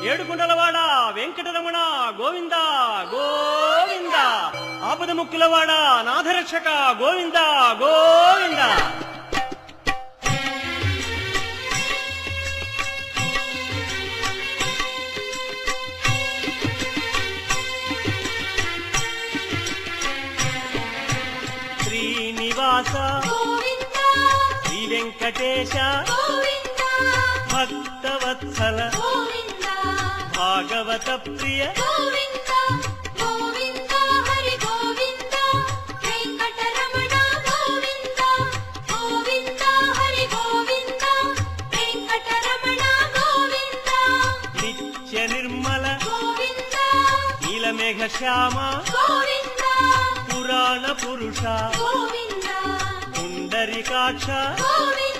ఏడుకుండలవాడ వెంకటరమణ గోవింద గోవింద, ఆపద ముక్కులవాడ నాథరక్షక గోవింద గోవింద. శ్రీనివాస శ్రీ వెంకటేశ భక్తవత్సల భాగవత ప్రియ గోవింద గోవింద హరి గోవింద వెంకటరమణ గోవింద గోవింద హరి గోవింద వెంకటరమణ గోవింద నిత్య నిర్మల గోవింద నీలమేఘ శ్యామ గోవింద పురాణ పురుష గోవింద పుండరీకాక్ష గోవింద